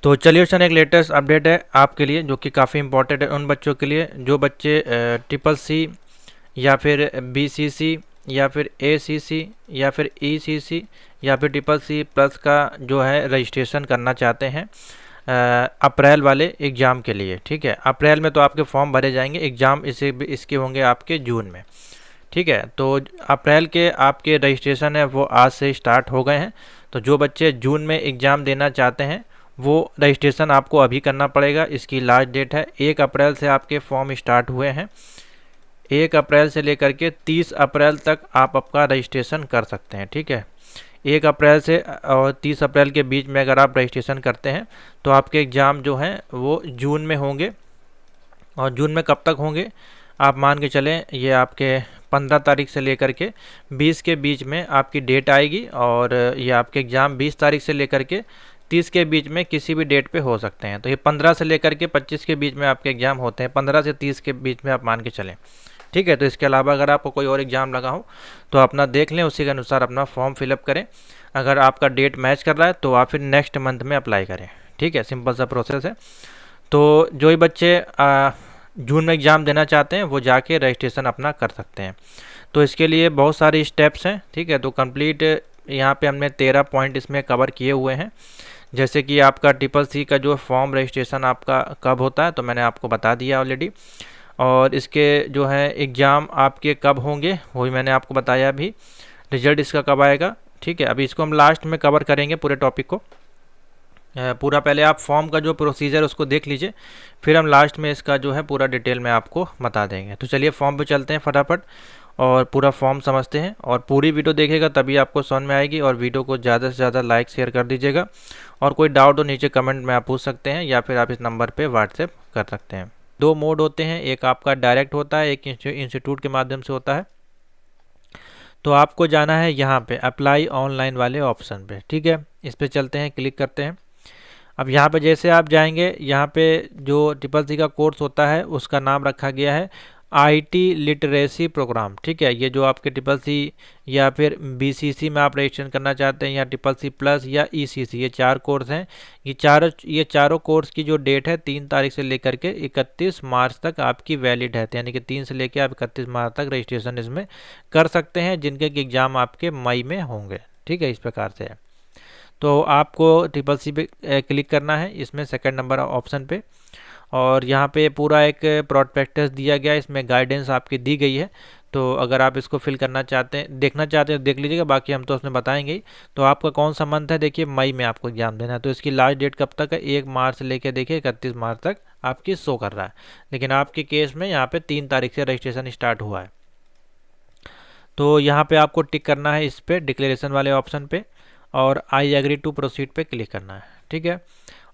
तो चलिए सन, एक लेटेस्ट अपडेट है आपके लिए जो कि काफ़ी इंपॉर्टेंट है उन बच्चों के लिए जो बच्चे ट्रिपल सी या फिर BCC या फिर ACC या फिर ECC या फिर ट्रिपल सी प्लस का जो है रजिस्ट्रेशन करना चाहते हैं अप्रैल वाले एग्ज़ाम के लिए। ठीक है, अप्रैल में तो आपके फॉर्म भरे जाएंगे, एग्ज़ाम इसके होंगे आपके जून में। ठीक है, तो अप्रैल के आपके रजिस्ट्रेशन है वो आज से स्टार्ट हो गए हैं। तो जो बच्चे जून में एग्ज़ाम देना चाहते हैं वो रजिस्ट्रेशन आपको अभी करना पड़ेगा। इसकी लास्ट डेट है 1 अप्रैल से आपके फॉर्म स्टार्ट हुए हैं। 1 अप्रैल से लेकर के 30 अप्रैल तक आप आपका रजिस्ट्रेशन कर सकते हैं। ठीक है, 1 अप्रैल से और 30 अप्रैल के बीच में अगर आप रजिस्ट्रेशन करते हैं तो आपके एग्ज़ाम जो हैं वो जून में होंगे। और जून में कब तक होंगे आप मान के चलें, ये आपके 15 तारीख से लेकर के 20 के बीच में आपकी डेट आएगी। और ये आपके एग्ज़ाम 20 तारीख से लेकर के 30 के बीच में किसी भी डेट पे हो सकते हैं। तो ये 15 से लेकर के 25 के बीच में आपके एग्ज़ाम होते हैं, 15 से 30 के बीच में आप मान के चलें। ठीक है, तो इसके अलावा अगर आपको कोई और एग्ज़ाम लगा हो तो अपना देख लें, उसी के अनुसार अपना फॉर्म फिलअप करें। अगर आपका डेट मैच कर रहा है तो आप फिर नेक्स्ट मंथ में अप्लाई करें। ठीक है, सिंपल सा प्रोसेस है। तो जो ही बच्चे जून में एग्ज़ाम देना चाहते हैं वो जाके रजिस्ट्रेशन अपना कर सकते हैं। तो इसके लिए बहुत सारे स्टेप्स हैं। ठीक है, तो कंप्लीट यहाँ पे हमने 13 पॉइंट इसमें कवर किए हुए हैं। जैसे कि आपका ट्रिपल सी का जो फॉर्म रजिस्ट्रेशन आपका कब होता है तो मैंने आपको बता दिया ऑलरेडी। और इसके जो है एग्ज़ाम आपके कब होंगे वो भी मैंने आपको बताया अभी। रिजल्ट इसका कब आएगा। ठीक है, अभी इसको हम लास्ट में कवर करेंगे पूरे टॉपिक को। पूरा पहले आप फॉर्म का जो प्रोसीजर उसको देख लीजिए, फिर हम लास्ट में इसका जो है पूरा डिटेल में आपको बता देंगे। तो चलिए फॉर्म पे चलते हैं फटाफट और पूरा फॉर्म समझते हैं। और पूरी वीडियो देखेगा तभी आपको समझ में आएगी। और वीडियो को ज़्यादा से ज़्यादा लाइक शेयर कर दीजिएगा। और कोई डाउट हो नीचे कमेंट में आप पूछ सकते हैं या फिर आप इस नंबर पर व्हाट्सएप कर सकते हैं। 2 मोड होते हैं, एक आपका डायरेक्ट होता है, एक इंस्टीट्यूट के माध्यम से होता है। तो आपको जाना है यहाँ पे अप्लाई ऑनलाइन वाले ऑप्शन पे। ठीक है, इस पर चलते हैं, क्लिक करते हैं। अब यहाँ पे जैसे आप जाएंगे, यहाँ पे जो ट्रिपल सी का कोर्स होता है उसका नाम रखा गया है IT लिटरेसी प्रोग्राम। ठीक है, ये जो आपके ट्रिपल सी या फिर BCC में आप रजिस्ट्रेशन करना चाहते हैं या ट्रिपल सी प्लस या ECC, ये 4 कोर्स हैं। ये चारों कोर्स की जो डेट है 3 तारीख से लेकर के 31 मार्च तक आपकी वैलिड है। यानी कि 3 से लेकर आप 31 मार्च तक रजिस्ट्रेशन इसमें कर सकते हैं, जिनके एग्ज़ाम आपके मई में होंगे। ठीक है, इस प्रकार से है। तो आपको ट्रिपल सी पे क्लिक करना है, इसमें सेकंड नंबर ऑप्शन पे। और यहाँ पे पूरा एक प्रोस्पेक्टस दिया गया है, इसमें गाइडेंस आपकी दी गई है। तो अगर आप इसको फिल करना चाहते हैं, देखना चाहते हैं, देख लीजिएगा, बाकी हम तो उसमें बताएंगे ही। तो आपका कौन सा मंथ है, देखिए मई में आपको एग्जाम देना है। तो इसकी लास्ट डेट कब तक है, 1 मार्च से लेकर देखिए 31 मार्च तक आपकी शो कर रहा है। लेकिन आपके केस में यहाँ पे 3 तारीख से रजिस्ट्रेशन स्टार्ट हुआ है। तो यहाँ पे आपको टिक करना है इस पर डिक्लेरेशन वाले ऑप्शन पे और आई एग्री टू प्रोसीड पे क्लिक करना है। ठीक है,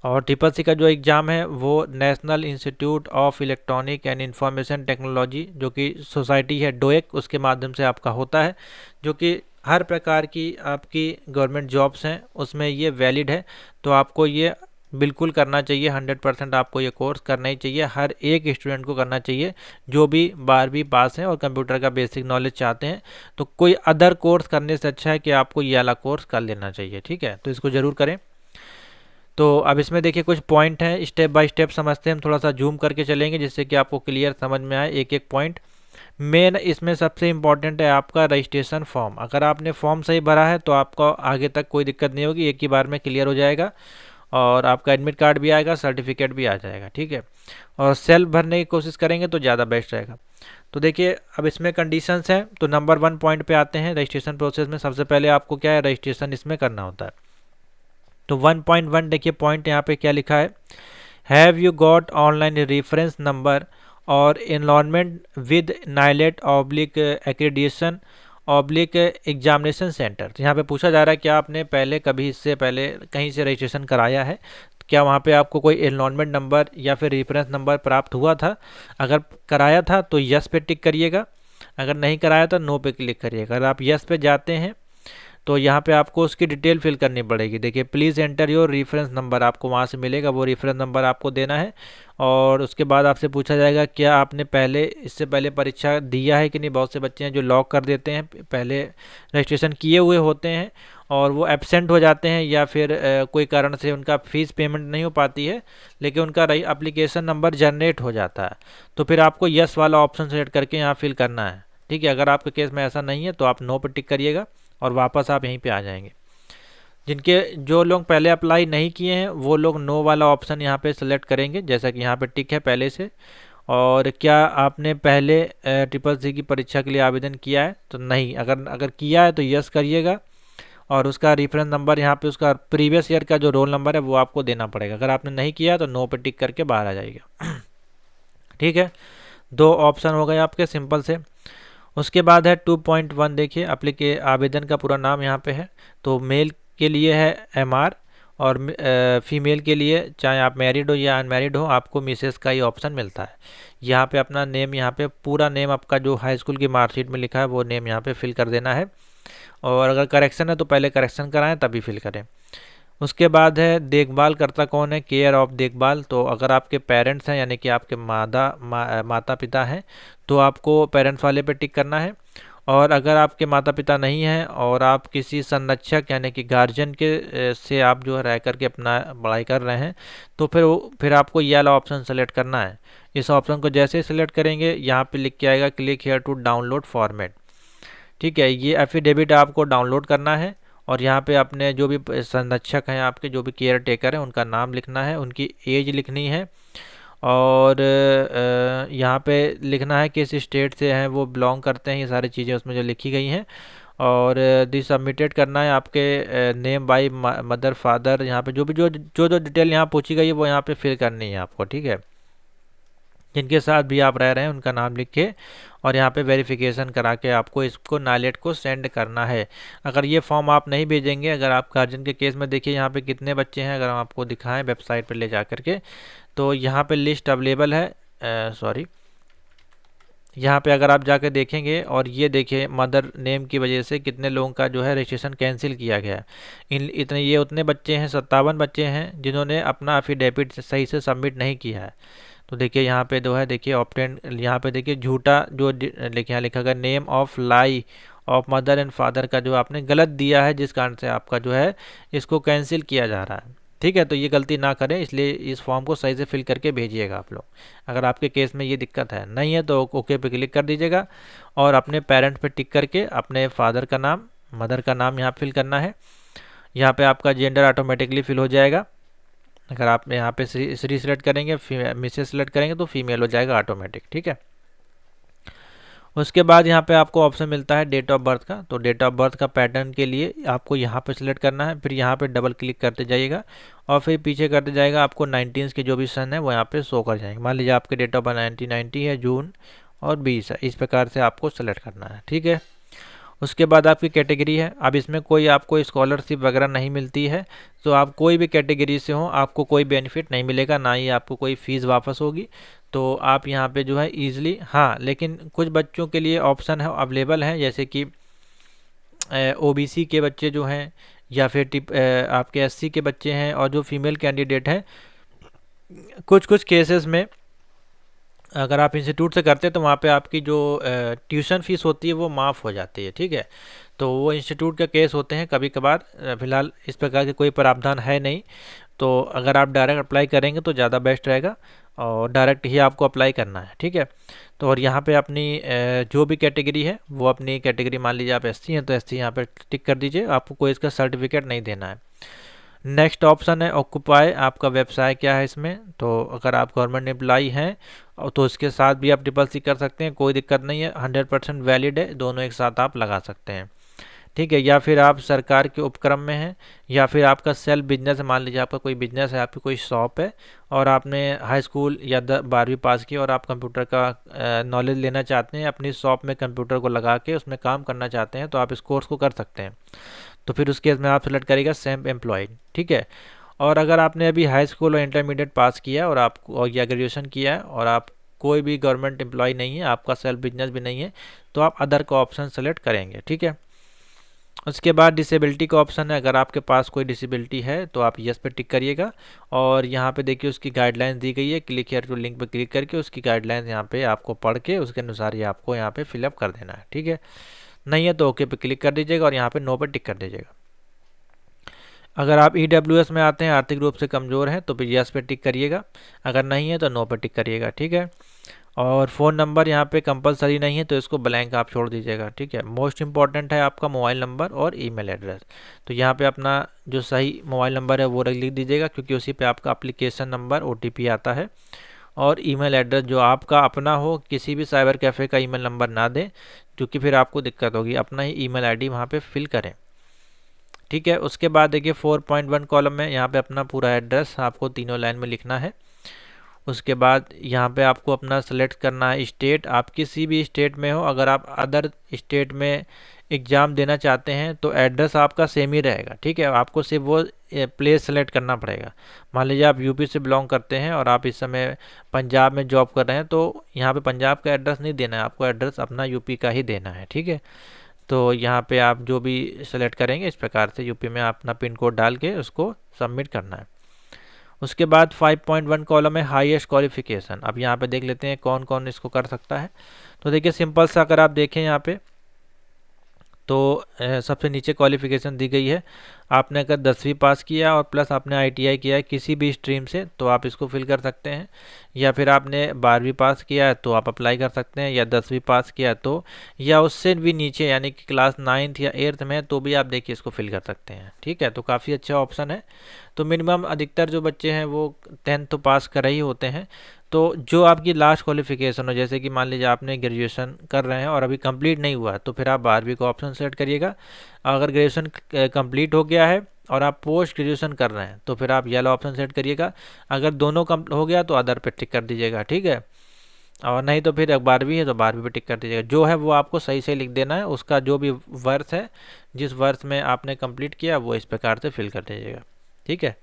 और ट्रिपल सी का जो एग्ज़ाम है वो national institute of electronic and information technology, जो कि सोसाइटी है डोएक, उसके माध्यम से आपका होता है। जो कि हर प्रकार की आपकी गवर्नमेंट जॉब्स हैं उसमें ये वैलिड है। तो आपको ये बिल्कुल करना चाहिए, 100% आपको ये कोर्स करना ही चाहिए। हर एक स्टूडेंट को करना चाहिए जो भी 12वीं पास हैं और कंप्यूटर का बेसिक नॉलेज चाहते हैं। तो कोई अदर कोर्स करने से अच्छा है कि आपको ये वाला कोर्स कर लेना चाहिए। ठीक है, तो इसको ज़रूर करें। तो अब इसमें देखिए कुछ पॉइंट हैं, स्टेप बाय स्टेप समझते हैं। हम थोड़ा सा जूम करके चलेंगे जिससे कि आपको क्लियर समझ में आए एक एक पॉइंट। मेन इसमें सबसे इम्पॉर्टेंट है आपका रजिस्ट्रेशन फॉर्म। अगर आपने फॉर्म सही भरा है तो आपको आगे तक कोई दिक्कत नहीं होगी, एक ही बार में क्लियर हो जाएगा। और आपका एडमिट कार्ड भी आएगा, सर्टिफिकेट भी आ जाएगा। ठीक है, और सेल्फ भरने की कोशिश करेंगे तो ज़्यादा बेस्ट रहेगा। तो देखिए अब इसमें कंडीशंस हैं। तो नंबर 1 पॉइंट पे आते हैं। रजिस्ट्रेशन प्रोसेस में सबसे पहले आपको क्या है, रजिस्ट्रेशन इसमें करना होता है। तो 1.1 देखिए पॉइंट यहाँ पे क्या लिखा है, have you got online reference number और enrolment with NIELIT oblique accreditation oblique examination centre. तो यहाँ पे पूछा जा रहा है कि आपने पहले कभी इससे पहले कहीं से रजिस्ट्रेशन कराया है, क्या वहाँ पे आपको कोई एनरोलमेंट नंबर या फिर रेफरेंस नंबर प्राप्त हुआ था। अगर कराया था तो यस पे टिक करिएगा, अगर नहीं कराया तो नो पे क्लिक करिएगा। अगर आप यस पे जाते हैं तो यहाँ पे आपको उसकी डिटेल फिल करनी पड़ेगी। देखिए please enter your reference number, आपको वहाँ से मिलेगा, वो रेफरेंस नंबर आपको देना है। और उसके बाद आपसे पूछा जाएगा क्या आपने पहले इससे पहले परीक्षा दिया है कि नहीं। बहुत से बच्चे हैं जो लॉक कर देते हैं, पहले रजिस्ट्रेशन किए हुए होते हैं और वो एब्सेंट हो जाते हैं या फिर कोई कारण से उनका फीस पेमेंट नहीं हो पाती है, लेकिन उनका एप्लीकेशन नंबर जनरेट हो जाता है, तो फिर आपको यस वाला ऑप्शन सेलेक्ट करके यहाँ फिल करना है। ठीक है, अगर आपके केस में ऐसा नहीं है तो आप नो पर टिक करिएगा और वापस आप यहीं पे आ जाएंगे। जिनके जो लोग पहले अप्लाई नहीं किए हैं वो लोग नो वाला ऑप्शन यहाँ पे सेलेक्ट करेंगे, जैसा कि यहाँ पे टिक है पहले से। और क्या आपने पहले ट्रिपल सी की परीक्षा के लिए आवेदन किया है? तो नहीं, अगर अगर किया है तो यस करिएगा और उसका रेफरेंस नंबर यहाँ पे उसका प्रीवियस ईयर का जो रोल नंबर है वो आपको देना पड़ेगा। अगर आपने नहीं किया तो नो पे टिक करके बाहर आ जाइएगा। ठीक है, दो ऑप्शन हो गए आपके सिंपल से। उसके बाद है 2.1, देखिए आवेदन का पूरा नाम यहाँ पे है। तो मेल के लिए है MR और फीमेल के लिए, चाहे आप मैरिड हो या अनमैरिड हो, आपको मिसेस का ही ऑप्शन मिलता है। यहाँ पे अपना नेम, यहाँ पे पूरा नेम आपका जो हाई स्कूल की मार्कशीट में लिखा है वो नेम यहाँ पे फिल कर देना है। और अगर करेक्शन है तो पहले करेक्शन कराएं तभी फिल करें। उसके बाद है देखभाल करता कौन है, केयर ऑफ देखभाल। तो अगर आपके पेरेंट्स हैं यानी कि आपके माता पिता हैं तो आपको पेरेंट्स वाले पे टिक करना है। और अगर आपके माता पिता नहीं हैं और आप किसी संरक्षक यानी कि गार्जियन के से आप जो है रह करके अपना पढ़ाई कर रहे हैं तो फिर आपको ये वाला ऑप्शन सेलेक्ट करना है। इस ऑप्शन को जैसे ही सेलेक्ट करेंगे यहाँ पे लिख के आएगा click here to download format. ठीक है, ये एफिडेविट आपको डाउनलोड करना है और यहाँ पे अपने जो भी संरक्षक हैं, आपके जो भी केयर टेकर हैं, उनका नाम लिखना है, उनकी एज लिखनी है और यहाँ पे लिखना है किस स्टेट से हैं वो बिलोंग करते हैं, ये सारी चीज़ें उसमें जो लिखी गई हैं। और दिस सबमिटेड करना है आपके नेम बाय मदर फादर, यहाँ पे जो भी जो डिटेल यहाँ पूछी गई है वो यहाँ पे फिल करनी है आपको। ठीक है, जिनके साथ भी आप रह रहे हैं उनका नाम लिख के और यहाँ पे वेरिफिकेशन करा के आपको इसको नाइलेट को सेंड करना है। अगर ये फॉर्म आप नहीं भेजेंगे, अगर आप गार्जियन के केस में देखिए यहाँ पे कितने बच्चे हैं, अगर हम आपको दिखाएं वेबसाइट पर ले जा करके तो यहाँ पे लिस्ट अवेलेबल है। सॉरी, यहाँ पे अगर आप जाकर देखेंगे और ये देखिए मदर नेम की वजह से कितने लोगों का जो है रजिस्ट्रेशन कैंसिल किया गया है। ये उतने बच्चे हैं, 57 बच्चे हैं जिन्होंने अपना एफिडेविट सही से सबमिट नहीं किया है। तो देखिए यहाँ पे जो है, देखिए ऑप्टेन, यहाँ पे देखिए झूठा जो लिखा गया name of lie of mother and father का जो आपने गलत दिया है, जिस कारण से आपका जो है इसको कैंसिल किया जा रहा है। ठीक है, तो ये गलती ना करें, इसलिए इस फॉर्म को सही से फिल करके भेजिएगा आप लोग। अगर आपके केस में ये दिक्कत है नहीं है तो ओके पे क्लिक कर दीजिएगा और अपने पेरेंट पे टिक करके अपने फादर का नाम, मदर का नाम यहाँ फिल करना है। यहाँ पे आपका जेंडर ऑटोमेटिकली फिल हो जाएगा। अगर आप यहाँ पे श्री सेलेक्ट करेंगे, मिसेस सेलेक्ट करेंगे तो फीमेल हो जाएगा ऑटोमेटिक। ठीक है, उसके बाद यहाँ पे आपको ऑप्शन मिलता है डेट ऑफ बर्थ का। तो डेट ऑफ बर्थ का पैटर्न के लिए आपको यहाँ पे सिलेक्ट करना है, फिर यहाँ पे डबल क्लिक करते जाइएगा और फिर पीछे करते जाएगा, आपको 19 के जो भी सन है वो यहाँ पे शो कर जाएंगे। मान लीजिए आपके डेट ऑफ बर्थ 1990 है, जून और 20 है, इस प्रकार से आपको सेलेक्ट करना है। ठीक है, उसके बाद आपकी कैटेगरी है। अब इसमें कोई आपको स्कॉलरशिप वगैरह नहीं मिलती है, तो आप कोई भी कैटेगरी से हो आपको कोई बेनिफिट नहीं मिलेगा, ना ही आपको कोई फ़ीस वापस होगी। तो आप यहाँ पे जो है ईजिली, हाँ लेकिन कुछ बच्चों के लिए ऑप्शन है अवेलेबल है, जैसे कि OBC के बच्चे जो हैं या फिर आपके SC के बच्चे हैं और जो फीमेल कैंडिडेट हैं, कुछ केसेस में अगर आप इंस्टीट्यूट से करते हैं तो वहाँ पे आपकी जो ट्यूशन फीस होती है वो माफ़ हो जाती है। ठीक है, तो वो इंस्टीट्यूट का केस होते हैं कभी कभार, फिलहाल इस प्रकार के कोई प्रावधान है नहीं। तो अगर आप डायरेक्ट अप्लाई करेंगे तो ज़्यादा बेस्ट रहेगा और डायरेक्ट ही आपको अप्लाई करना है। ठीक है, तो और यहाँ पे अपनी जो भी कैटेगरी है वो अपनी कैटेगरी, मान लीजिए आप SC हैं तो SC यहाँ पे टिक कर दीजिए, आपको कोई इसका सर्टिफिकेट नहीं देना है। नेक्स्ट ऑप्शन है ऑक्यूपाई, आपका व्यवसाय क्या है इसमें। तो अगर आप गवर्नमेंट एम्प्लॉई हैं तो इसके साथ भी आप ट्रिपल सी कर सकते हैं, कोई दिक्कत नहीं है, 100% वैलिड है, दोनों एक साथ आप लगा सकते हैं। ठीक है, या फिर आप सरकार के उपक्रम में हैं या फिर आपका सेल्फ बिजनेस है, मान लीजिए आपका कोई बिजनेस है, आपकी कोई शॉप है और आपने हाई स्कूल या 12वीं पास की और आप कंप्यूटर का नॉलेज लेना चाहते हैं, अपनी शॉप में कंप्यूटर को लगा के उसमें काम करना चाहते हैं, तो आप इस कोर्स को कर सकते हैं। तो फिर उस केस में आप सेलेक्ट करिएगा सेल्फ एम्प्लॉयड। ठीक है, और अगर आपने अभी हाई स्कूल और इंटरमीडिएट पास किया और आपको या ग्रेजुएशन किया है और आप कोई भी गवर्नमेंट एम्प्लॉय नहीं है, आपका सेल्फ बिजनेस भी नहीं है, तो आप अदर का ऑप्शन सेलेक्ट करेंगे। ठीक है, उसके बाद डिसेबिलिटी का ऑप्शन है, अगर आपके पास कोई डिसेबिलिटी है तो आप यस पे टिक करिएगा और यहाँ पे देखिए उसकी गाइडलाइंस दी गई है, क्लिक हियर टू लिंक पे क्लिक करके उसकी गाइडलाइंस यहाँ पे आपको पढ़ के उसके अनुसार ये आपको यहाँ पे फिलअप कर देना है। ठीक है, नहीं है तो ओके पे क्लिक कर दीजिएगा और यहाँ पे नो पे टिक कर दीजिएगा। अगर आप EWS में आते हैं, आर्थिक रूप से कमज़ोर हैं, तो फिर यस पे टिक करिएगा, अगर नहीं है तो नो पे टिक करिएगा, ठीक है। और फ़ोन नंबर यहाँ पे कंपलसरी नहीं है, तो इसको ब्लैंक आप छोड़ दीजिएगा, ठीक है। मोस्ट इंपॉर्टेंट है आपका मोबाइल नंबर और ईमेल एड्रेस, तो यहाँ पे अपना जो सही मोबाइल नंबर है वो लिख दीजिएगा, क्योंकि उसी पे आपका एप्लीकेशन नंबर OTP आता है। और ईमेल एड्रेस जो आपका अपना हो, किसी भी साइबर कैफ़े का ईमेल नंबर ना दें, क्योंकि फिर आपको दिक्कत होगी। अपना ही ईमेल आईडी वहाँ पे फिल करें, ठीक है। उसके बाद देखिए 4.1 कॉलम में यहाँ पे अपना पूरा एड्रेस आपको तीनों लाइन में लिखना है। उसके बाद यहाँ पे आपको अपना सेलेक्ट करना है स्टेट, आप किसी भी स्टेट में हो। अगर आप अदर स्टेट में एग्ज़ाम देना चाहते हैं तो एड्रेस आपका सेम ही रहेगा, ठीक है। आपको सिर्फ वो प्लेस सेलेक्ट करना पड़ेगा। मान लीजिए आप यूपी से बिलोंग करते हैं और आप इस समय पंजाब में जॉब कर रहे हैं, तो यहाँ पे पंजाब का एड्रेस नहीं देना है, आपको एड्रेस अपना यूपी का ही देना है, ठीक है। तो यहाँ पे आप जो भी सेलेक्ट करेंगे इस प्रकार से यूपी में अपना पिन कोड डाल के उसको सबमिट करना है। उसके बाद 5.1 कॉलम है हाईएस्ट क्वालिफिकेशन। अब यहाँ पे देख लेते हैं कौन कौन इसको कर सकता है। तो देखिए सिंपल सा अगर आप देखें यहाँ पे, तो सबसे नीचे क्वालिफिकेशन दी गई है। आपने अगर 10वीं पास किया और प्लस आपने ITI किया है किसी भी स्ट्रीम से, तो आप इसको फिल कर सकते हैं। या फिर आपने 12वीं पास किया है तो आप अप्लाई कर सकते हैं, या 10वीं पास किया तो, या उससे भी नीचे यानी कि क्लास 9th या 8th में, तो भी आप देखिए इसको फिल कर सकते हैं, ठीक है। तो काफ़ी अच्छा ऑप्शन है। तो मिनिमम अधिकतर जो बच्चे हैं वो 10th तो पास कर ही होते हैं। तो जो आपकी लास्ट क्वालिफिकेशन हो, जैसे कि मान लीजिए आपने ग्रेजुएशन कर रहे हैं और अभी कंप्लीट नहीं हुआ, तो फिर आप 12वीं का ऑप्शन सेलेक्ट करिएगा। अगर ग्रेजुएशन कंप्लीट हो गया है और आप पोस्ट ग्रेजुएशन कर रहे हैं, तो फिर आप येलो ऑप्शन सेलेक्ट करिएगा। अगर दोनों कम हो गया तो अदर पे टिक कर दीजिएगा, ठीक है। और नहीं तो फिर 12वीं है तो 12वीं पे टिक कर दीजिएगा। जो है वो आपको सही से लिख देना है, उसका जो भी वर्ष है, जिस वर्ष में आपने कंप्लीट किया वो इस प्रकार से फिल कर दीजिएगा, ठीक है।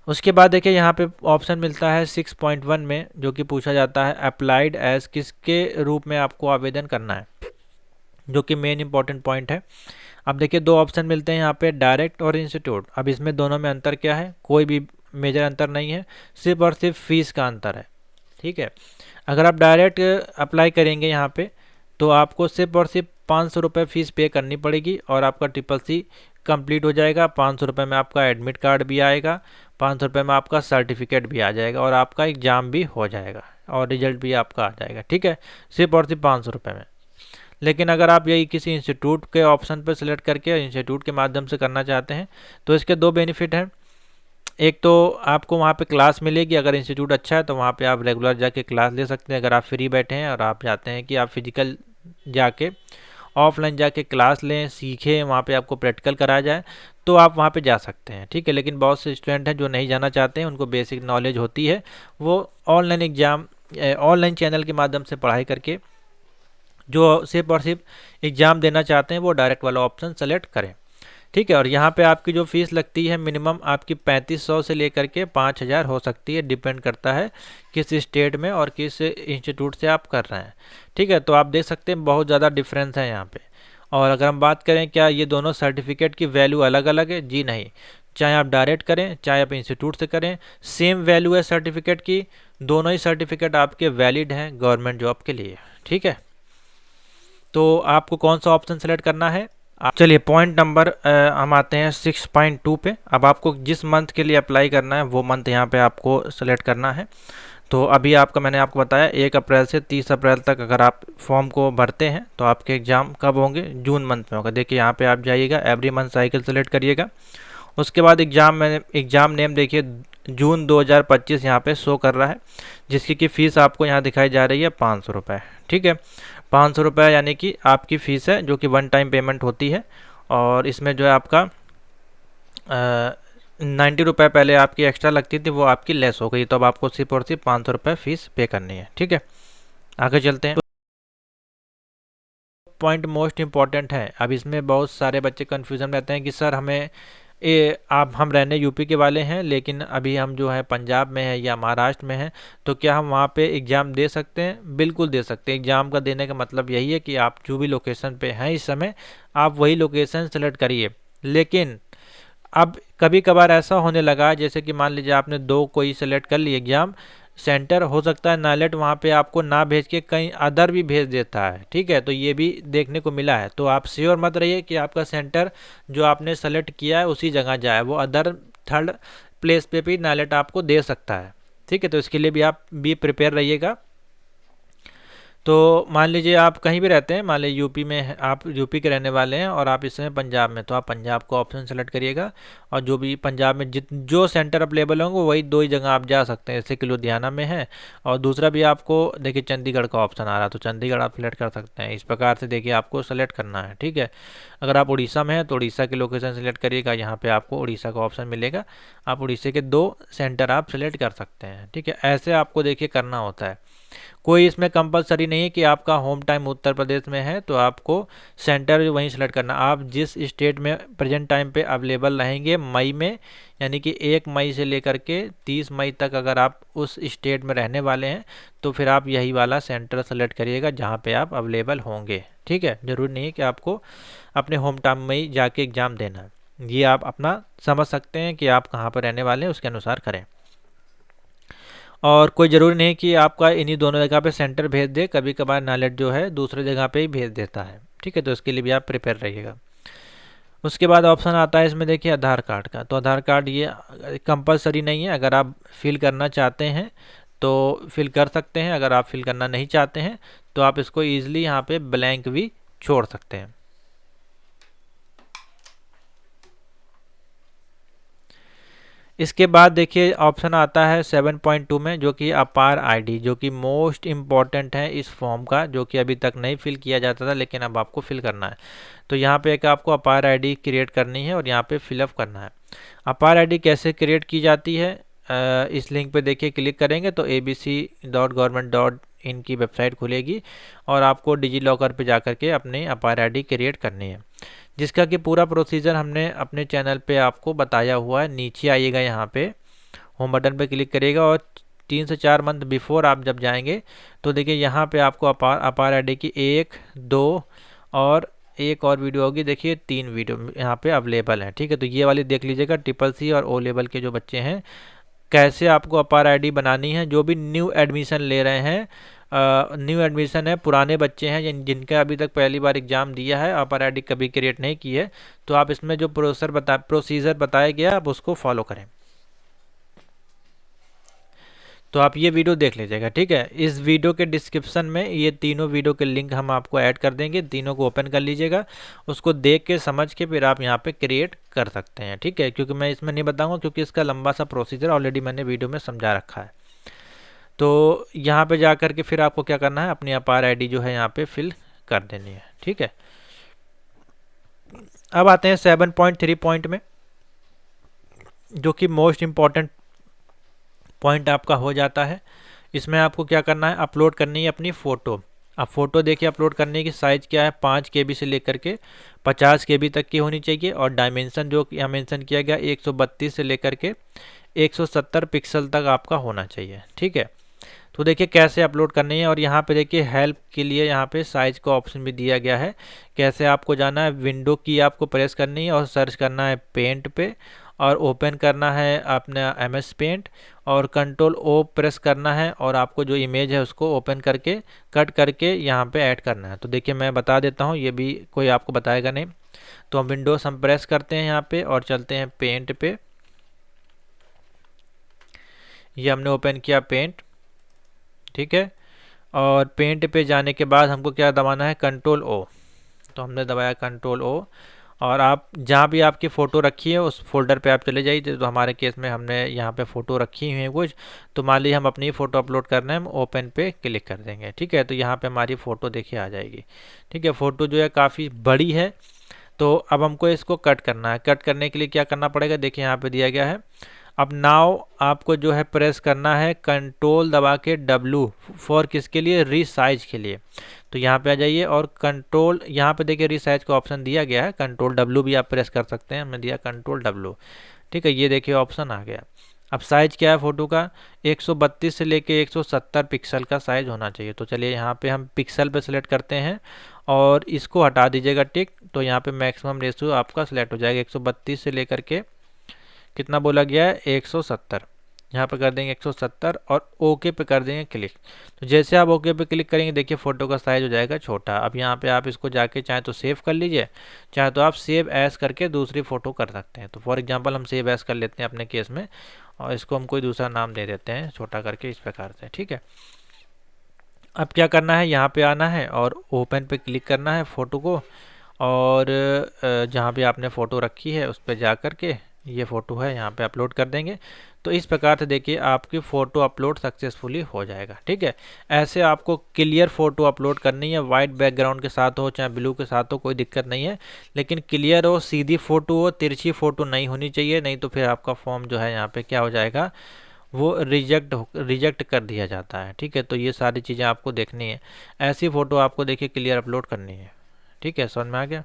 उसके बाद देखिए यहाँ पे ऑप्शन मिलता है 6.1 में, जो कि पूछा जाता है अप्लाइड एज, किसके रूप में आपको आवेदन करना है, जो कि मेन इंपॉर्टेंट पॉइंट है। अब देखिए दो ऑप्शन मिलते हैं यहाँ पे, डायरेक्ट और इंस्टीट्यूट। अब इसमें दोनों में अंतर क्या है, कोई भी मेजर अंतर नहीं है, सिर्फ और सिर्फ फीस का अंतर है, ठीक है। अगर आप डायरेक्ट अप्लाई करेंगे यहाँ पे, तो आपको सिर्फ और सिर्फ 500 रुपये फ़ीस पे करनी पड़ेगी और आपका CCC कंप्लीट हो जाएगा। 500 रुपये में आपका एडमिट कार्ड भी आएगा, 500 रुपये में आपका सर्टिफिकेट भी आ जाएगा और आपका एग्ज़ाम भी हो जाएगा और रिजल्ट भी आपका आ जाएगा, ठीक है। सिर्फ और सिर्फ 500 रुपये में। लेकिन अगर आप यही किसी इंस्टीट्यूट के ऑप्शन पर सिलेक्ट करके इंस्टीट्यूट के माध्यम से करना चाहते हैं, तो इसके दो बेनिफिट हैं। एक तो आपको वहाँ पे क्लास मिलेगी, अगर इंस्टीट्यूट अच्छा है तो वहाँ पे आप रेगुलर जाके क्लास ले सकते हैं। अगर आप फ्री बैठे हैं और आप चाहते हैं कि आप फिजिकल जाके ऑफलाइन जाके क्लास लें, सीखें, वहाँ पे आपको प्रैक्टिकल कराया जाए, तो आप वहाँ पे जा सकते हैं, ठीक है। लेकिन बहुत से स्टूडेंट हैं जो नहीं जाना चाहते हैं, उनको बेसिक नॉलेज होती है, वो ऑनलाइन एग्ज़ाम ऑनलाइन चैनल के माध्यम से पढ़ाई करके जो सिर्फ और सिर्फ एग्ज़ाम देना चाहते हैं वो डायरेक्ट वाला ऑप्शन सेलेक्ट करें, ठीक है। और यहाँ पे आपकी जो फीस लगती है मिनिमम आपकी 3500 से लेकर के 5000 हो सकती है, डिपेंड करता है किस स्टेट में और किस इंस्टीट्यूट से आप कर रहे हैं, ठीक है। तो आप देख सकते हैं बहुत ज़्यादा डिफरेंस है यहाँ पे। और अगर हम बात करें क्या ये दोनों सर्टिफिकेट की वैल्यू अलग अलग है, जी नहीं। चाहे आप डायरेक्ट करें चाहे आप इंस्टीट्यूट से करें, सेम वैल्यू है सर्टिफिकेट की। दोनों ही सर्टिफिकेट आपके वैलिड हैं गवर्नमेंट जॉब के लिए, ठीक है। तो आपको कौन सा ऑप्शन सेलेक्ट करना है। चलिए पॉइंट नंबर हम आते हैं 6.2 पे। अब आपको जिस मंथ के लिए अप्लाई करना है वो मंथ यहाँ पे आपको सेलेक्ट करना है। तो अभी आपका मैंने आपको बताया 1 अप्रैल से 30 अप्रैल तक अगर आप फॉर्म को भरते हैं तो आपके एग्ज़ाम कब होंगे, जून मंथ में होगा। देखिए यहाँ पे आप जाइएगा, एवरी मंथ साइकिल सेलेक्ट करिएगा। उसके बाद एग्ज़ाम नेम देखिए जून 2025 यहाँ पे शो कर रहा है, जिसकी की फ़ीस आपको यहाँ दिखाई जा रही है 500 रुपये, ठीक है। 500 रुपये यानी कि आपकी फ़ीस है, जो कि वन टाइम पेमेंट होती है। और इसमें जो है आपका 90 रुपये पहले आपकी एक्स्ट्रा लगती थी, वो आपकी लेस हो गई। तो अब आपको सिर्फ और सिर्फ 500 रुपये फ़ीस पे करनी है, ठीक है। आगे चलते हैं। पॉइंट मोस्ट इम्पॉर्टेंट है। अब इसमें बहुत सारे बच्चे कन्फ्यूज़न रहते हैं कि सर हमें हम रहने यूपी के वाले हैं, लेकिन अभी हम जो है पंजाब में है या महाराष्ट्र में हैं, तो क्या हम वहाँ पे एग्ज़ाम दे सकते हैं। बिल्कुल दे सकते हैं। एग्ज़ाम का देने का मतलब यही है कि आप जो भी लोकेशन पे हैं इस समय, आप वही लोकेशन सेलेक्ट करिए। लेकिन अब कभी कभार ऐसा होने लगा, जैसे कि मान लीजिए आपने 2 कोई सेलेक्ट कर ली एग्ज़ाम, सेंटर हो सकता है नाइलेट वहाँ पे आपको ना भेज के कहीं अदर भी भेज देता है, ठीक है। तो ये भी देखने को मिला है। तो आप श्योर मत रहिए कि आपका सेंटर जो आपने सेलेक्ट किया है उसी जगह जाए, वो अदर थर्ड प्लेस पे भी नाइलेट आपको दे सकता है, ठीक है। तो इसके लिए भी आप भी प्रिपेयर रहिएगा। तो मान लीजिए आप कहीं भी रहते हैं, मान लीजिए यूपी में आप यूपी के रहने वाले हैं और आप इस समय पंजाब में, तो आप पंजाब को ऑप्शन सेलेक्ट करिएगा और जो भी पंजाब में जो सेंटर अवेलेबल होंगे वही 2 ही जगह आप जा सकते हैं, जैसे कि लुधियाना में है और दूसरा भी आपको देखिए चंडीगढ़ का ऑप्शन आ रहा है, तो चंडीगढ़ आप सेलेक्ट कर सकते हैं। इस प्रकार से देखिए आपको सेलेक्ट करना है, ठीक है। अगर आप उड़ीसा में हैं तो उड़ीसा की लोकेशन सेलेक्ट करिएगा, यहाँ पर आपको उड़ीसा का ऑप्शन मिलेगा, आप उड़ीसा के 2 सेंटर आप सेलेक्ट कर सकते हैं, ठीक है। ऐसे आपको देखिए करना होता है। कोई इसमें कंपलसरी नहीं है कि आपका होम टाइम उत्तर प्रदेश में है तो आपको सेंटर वहीं सेलेक्ट करना। आप जिस स्टेट में प्रेजेंट टाइम पे अवेलेबल रहेंगे मई में, यानी कि 1 मई से लेकर के 30 मई तक अगर आप उस स्टेट में रहने वाले हैं तो फिर आप यही वाला सेंटर सेलेक्ट करिएगा जहाँ पे आप अवेलेबल होंगे, ठीक है। ज़रूरी नहीं है कि आपको अपने होम टाउन में ही जाके एग्ज़ाम देना है। ये आप अपना समझ सकते हैं कि आप कहाँ पर रहने वाले हैं, उसके अनुसार करें। और कोई ज़रूरी नहीं कि आपका इन्हीं दोनों जगह पे सेंटर भेज दे, कभी कभार नाइलेट जो है दूसरे जगह पे ही भेज देता है, ठीक है। तो इसके लिए भी आप प्रिपेयर रहिएगा। उसके बाद ऑप्शन आता है इसमें देखिए आधार कार्ड का। तो आधार कार्ड ये कंपलसरी नहीं है, अगर आप फिल करना चाहते हैं तो फिल कर सकते हैं, अगर आप फिल करना नहीं चाहते हैं तो आप इसको ईजिली यहाँ पे ब्लैंक भी छोड़ सकते हैं। इसके बाद देखिए ऑप्शन आता है 7.2 में, जो कि अपार आईडी, जो कि मोस्ट इम्पॉर्टेंट है इस फॉर्म का, जो कि अभी तक नहीं फिल किया जाता था लेकिन अब आपको फिल करना है। तो यहाँ पे एक आपको अपार आईडी क्रिएट करनी है और यहाँ पे फिलअप करना है। अपार आईडी कैसे क्रिएट की जाती है, इस लिंक पे देखिए क्लिक करेंगे तो abc.government.in की वेबसाइट खुलेगी और आपको डिजी लॉकर पर जा के अपनी अपार आईडी क्रिएट करनी है, जिसका कि पूरा प्रोसीजर हमने अपने चैनल पे आपको बताया हुआ है। नीचे आइएगा, यहाँ पे होम बटन पे क्लिक करिएगा और 3 से 4 मंथ बिफोर आप जब जाएंगे तो देखिए यहाँ पे आपको अपार आईडी की 1, 2 और एक और वीडियो होगी, देखिए 3 वीडियो यहाँ पे अवेलेबल है, ठीक है। तो ये वाली देख लीजिएगा, CCC और O लेवल के जो बच्चे हैं कैसे आपको अपार आईडी बनानी है। जो भी न्यू एडमिशन ले रहे हैं, न्यू एडमिशन है, पुराने बच्चे हैं जिनका अभी तक पहली बार एग्ज़ाम दिया है, अपार आईडी कभी क्रिएट नहीं की है, तो आप इसमें जो प्रोसीजर बताया गया आप उसको फॉलो करें। तो आप ये वीडियो देख लीजिएगा, ठीक है। इस वीडियो के डिस्क्रिप्शन में ये तीनों वीडियो के लिंक हम आपको ऐड कर देंगे, तीनों को ओपन कर लीजिएगा, उसको देख के समझ के फिर आप यहाँ पे क्रिएट कर सकते हैं, ठीक है। क्योंकि मैं इसमें नहीं बताऊँगा क्योंकि इसका लंबा सा प्रोसीजर ऑलरेडी मैंने वीडियो में समझा रखा है। तो यहाँ पे जा कर के फिर आपको क्या करना है, अपनी अपार आईडी जो है यहाँ पे फिल कर देनी है, ठीक है। अब आते हैं 7.3 पॉइंट में, जो कि मोस्ट इम्पॉर्टेंट पॉइंट आपका हो जाता है। इसमें आपको क्या करना है, अपलोड करनी है अपनी फ़ोटो। अब फ़ोटो देखिए अपलोड करने की साइज़ क्या है, 5 KB से लेकर के 50 KB तक की होनी चाहिए और डायमेंशन जो यहाँ मेंशन किया गया 132 से लेकर के 170 पिक्सल तक आपका होना चाहिए, ठीक है। तो देखिए कैसे अपलोड करनी है और यहाँ पे देखिए हेल्प के लिए यहाँ पे साइज़ का ऑप्शन भी दिया गया है। कैसे आपको जाना है, विंडो की आपको प्रेस करनी है और सर्च करना है पेंट पे और ओपन करना है अपना MS पेंट और कंट्रोल O प्रेस करना है और आपको जो इमेज है उसको ओपन करके कट करके यहाँ पे ऐड करना है। तो देखिए मैं बता देता हूँ, ये भी कोई आपको बताएगा नहीं। तो हम विंडोज हम प्रेस करते हैं यहाँ पे और चलते हैं पेंट पे। ये हमने ओपन किया पेंट, ठीक है। और पेंट पे जाने के बाद हमको क्या दबाना है, कंट्रोल O। तो हमने दबाया कंट्रोल O और आप जहाँ भी आपकी फ़ोटो रखी है उस फोल्डर पे आप चले जाइए। तो हमारे केस में हमने यहाँ पे फ़ोटो रखी हुई है कुछ, तो मान लीजिए हम अपनी फ़ोटो अपलोड करना है, हम ओपन पे क्लिक कर देंगे, ठीक है। तो यहाँ पे हमारी फ़ोटो देखिए आ जाएगी, ठीक है। फ़ोटो जो है काफ़ी बड़ी है, तो अब हमको इसको कट करना है। कट करने के लिए क्या करना पड़ेगा, देखिए यहाँ पर दिया गया है। अब नाउ आपको जो है प्रेस करना है कंट्रोल दबा के W फॉर किसके लिए, रीसाइज के लिए। तो यहाँ पे आ जाइए और कंट्रोल, यहाँ पे देखिए रीसाइज का ऑप्शन दिया गया है, कंट्रोल W भी आप प्रेस कर सकते हैं, हमने दिया कंट्रोल W, ठीक है। ये देखिए ऑप्शन आ गया। अब साइज़ क्या है फ़ोटो का, 132 से लेके 170 पिक्सल का साइज़ होना चाहिए। तो चलिए यहाँ पे हम पिक्सल पे सेलेक्ट करते हैं और इसको हटा दीजिएगा टिक। तो यहाँ पे मैक्सिमम रेशियो आपका सेलेक्ट हो जाएगा, 132 से लेकर के कितना बोला गया है, 170, यहाँ पर कर देंगे 170 और ओके पे कर देंगे क्लिक। तो जैसे आप ओके पे क्लिक करेंगे देखिए फ़ोटो का साइज़ हो जाएगा छोटा। अब यहाँ पे आप इसको जाके चाहे तो सेव कर लीजिए, चाहे तो आप सेव एज़ करके दूसरी फ़ोटो कर सकते हैं। तो फॉर एग्जांपल हम सेव एज़ कर लेते हैं अपने केस में, और इसको हम कोई दूसरा नाम दे देते हैं छोटा करके इस प्रकार से, ठीक है। अब क्या करना है, यहाँ पे आना है और ओपन पे क्लिक करना है फ़ोटो को, और जहाँ पे आपने फ़ोटो रखी है उस पर जा कर के ये फ़ोटो है यहाँ पे अपलोड कर देंगे। तो इस प्रकार से देखिए आपकी फ़ोटो अपलोड सक्सेसफुली हो जाएगा, ठीक है। ऐसे आपको क्लियर फ़ोटो अपलोड करनी है, वाइट बैकग्राउंड के साथ हो चाहे ब्लू के साथ हो, कोई दिक्कत नहीं है, लेकिन क्लियर हो, सीधी फ़ोटो हो, तिरछी फ़ोटो नहीं होनी चाहिए, नहीं तो फिर आपका फॉर्म जो है यहाँ पे क्या हो जाएगा, वो रिजेक्ट कर दिया जाता है, ठीक है। तो ये सारी चीज़ें आपको देखनी है, ऐसी फ़ोटो आपको देखिए क्लियर अपलोड करनी है, ठीक है। समझ में आ गया।